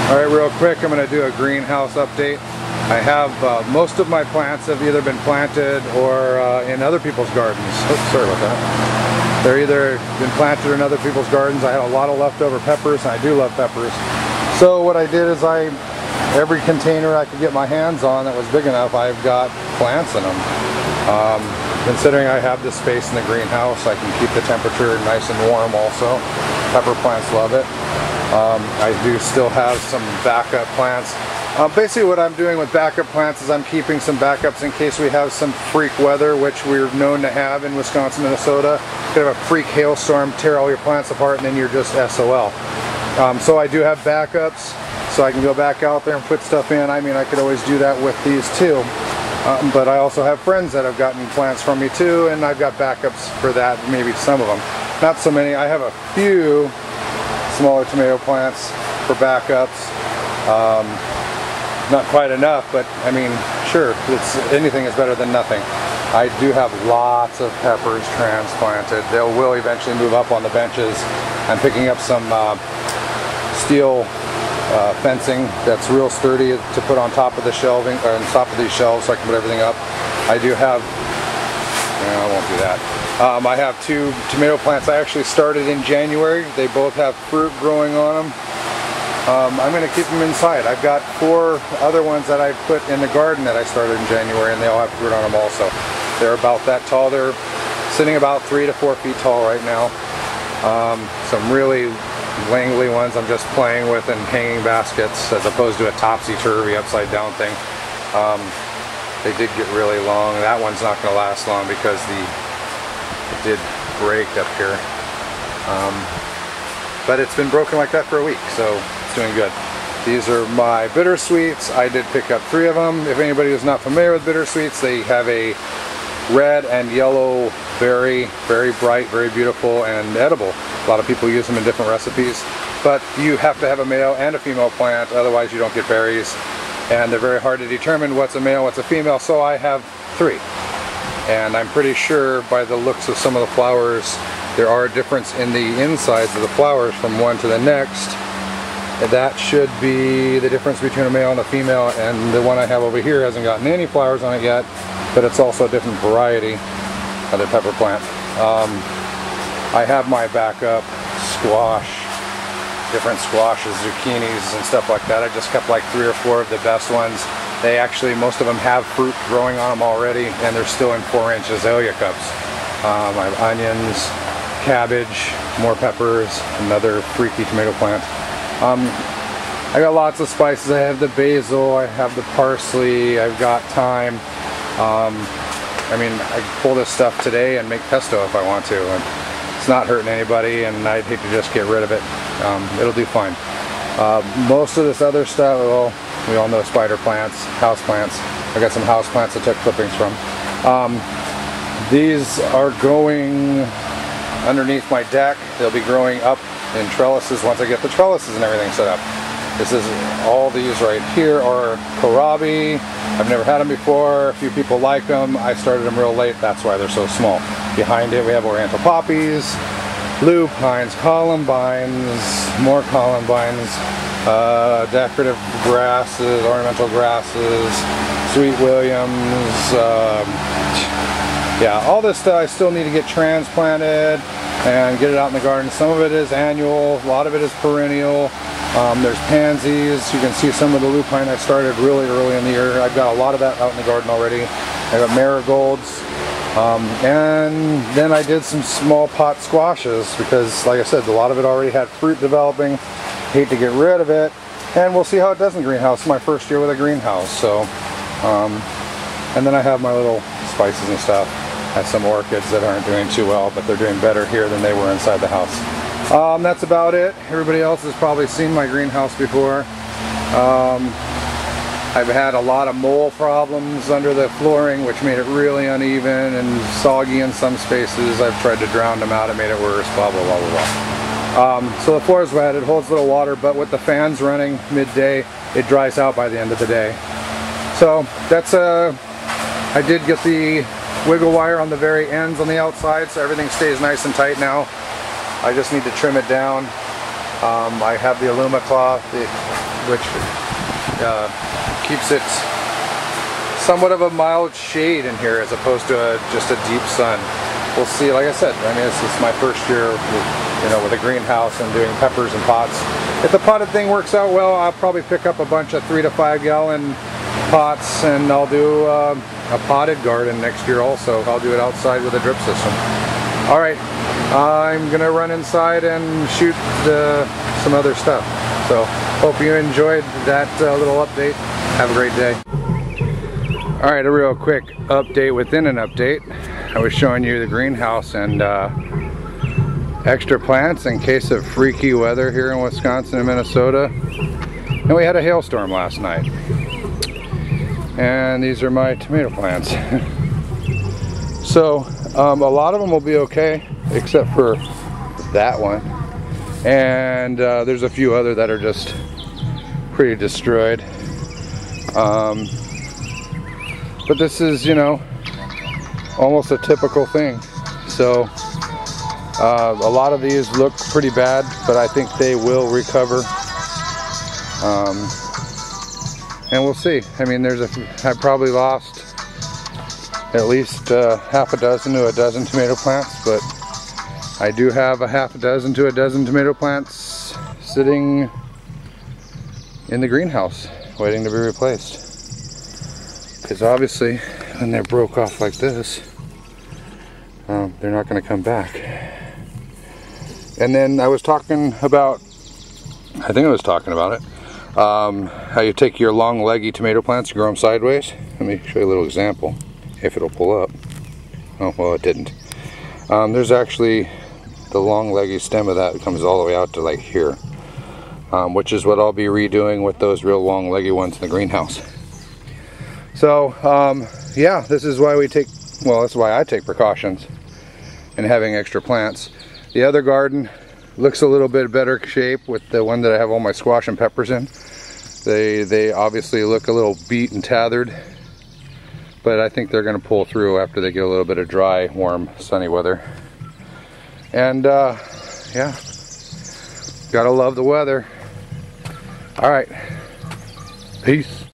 Alright, real quick, I'm going to do a greenhouse update. I have most of my plants have either been planted or in other people's gardens. Oops, sorry about that. They're either been planted in other people's gardens. I had a lot of leftover peppers, and I do love peppers. So what I did is every container I could get my hands on that was big enough, I've got plants in them. Considering I have this space in the greenhouse, I can keep the temperature nice and warm also. Pepper plants love it. I do still have some backup plants. Basically what I'm doing with backup plants is I'm keeping some backups in case we have some freak weather, which we're known to have in Wisconsin, Minnesota. You could have a freak hailstorm, tear all your plants apart, and then you're just SOL. So I do have backups, so I can go back out there and put stuff in. I mean, I could always do that with these too. But I also have friends that have gotten plants from me too, and I've got backups for that, maybe some of them. Not so many. I have a few smaller tomato plants for backups. Not quite enough, but I mean, sure, anything is better than nothing. I do have lots of peppers transplanted. They will eventually move up on the benches. I'm picking up some steel fencing that's real sturdy to put on top of the shelving, or on top of these shelves, so I can put everything up. I do have, no, I won't do that. I have 2 tomato plants I actually started in January. They both have fruit growing on them. I'm going to keep them inside. I've got 4 other ones that I put in the garden that I started in January, and they all have fruit on them also. They're about that tall. They're sitting about 3 to 4 feet tall right now. Some really wangly ones I'm just playing with in hanging baskets as opposed to a topsy-turvy upside down thing. They did get really long. That one's not going to last long because it did break up here. But it's been broken like that for a week, so it's doing good. These are my bittersweets. I did pick up 3 of them. If anybody is not familiar with bittersweets, they have a red and yellow berry, very bright, very beautiful, and edible. A lot of people use them in different recipes, but you have to have a male and a female plant, otherwise you don't get berries. And they're very hard to determine what's a male, what's a female, so I have 3. And I'm pretty sure by the looks of some of the flowers, there are a difference in the insides of the flowers from one to the next. That should be the difference between a male and a female, and the one I have over here hasn't gotten any flowers on it yet, but it's also a different variety of the pepper plant. I have my backup squash, different squashes, zucchinis and stuff like that. I just kept like 3 or 4 of the best ones. They actually, most of them have fruit growing on them already, and they're still in 4-inch azalea cups. I have onions, cabbage, more peppers, another freaky tomato plant. I got lots of spices. I have the basil, I have the parsley, I've got thyme. I mean, I can pull this stuff today and make pesto if I want to. And it's not hurting anybody, and I'd hate to just get rid of it. It'll do fine. Most of this other stuff, well, we all know spider plants, house plants. I got some house plants I took clippings from. These are going underneath my deck. They'll be growing up in trellises once I get the trellises and everything set up. This is, all these right here are kohlrabi. I've never had them before. A few people like them. I started them real late, that's why they're so small. Behind it we have oriental poppies, lupines, columbines, more columbines, decorative grasses, ornamental grasses, sweet williams. Yeah, all this stuff I still need to get transplanted and get it out in the garden. Some of it is annual, a lot of it is perennial. There's pansies. You can see some of the lupine I started really early in the year. I've got a lot of that out in the garden already. I got marigolds. And then I did some small pot squashes because, like I said, a lot of it already had fruit developing. Hate to get rid of it. And we'll see how it does in the greenhouse. It's my first year with a greenhouse. So, and then I have my little spices and stuff. I have some orchids that aren't doing too well, but they're doing better here than they were inside the house. That's about it. Everybody else has probably seen my greenhouse before. I've had a lot of mole problems under the flooring, which made it really uneven and soggy in some spaces. I've tried to drown them out, it made it worse, blah blah blah blah blah. So the floor is wet, it holds a little water, but with the fans running midday, it dries out by the end of the day. So that's I did get the wiggle wire on the very ends on the outside, so everything stays nice and tight now. I just need to trim it down. I have the Aluma cloth, which keeps it somewhat of a mild shade in here as opposed to just a deep sun. We'll see. Like I said, I mean, this is my first year with a greenhouse and doing peppers and pots. If the potted thing works out well, I'll probably pick up a bunch of 3 to 5 gallon pots, and I'll do a potted garden next year also. I'll do it outside with a drip system. Alright, I'm gonna run inside and shoot some other stuff. So, hope you enjoyed that little update. Have a great day. Alright, a real quick update within an update. I was showing you the greenhouse and extra plants in case of freaky weather here in Wisconsin and Minnesota. And we had a hailstorm last night. And these are my tomato plants. So a lot of them will be okay, except for that one. And there's a few other that are just pretty destroyed. But this is, almost a typical thing. So a lot of these look pretty bad, but I think they will recover. And we'll see. I mean, I probably lost at least half a dozen to a dozen tomato plants, but I do have a half a dozen to a dozen tomato plants sitting in the greenhouse waiting to be replaced. Because obviously when they're broke off like this, they're not going to come back. And then I was talking about, I think I was talking about it, how you take your long leggy tomato plants, grow them sideways. Let me show you a little example, if it'll pull up. Oh, well, it didn't. There's actually the long leggy stem of that comes all the way out to like here, which is what I'll be redoing with those real long leggy ones in the greenhouse. So yeah, this is why that's why I take precautions in having extra plants. The other garden looks a little bit better shape with the one that I have all my squash and peppers in. They obviously look a little beat and tethered, but I think they're going to pull through after they get a little bit of dry, warm, sunny weather. And yeah, gotta love the weather. All right, peace.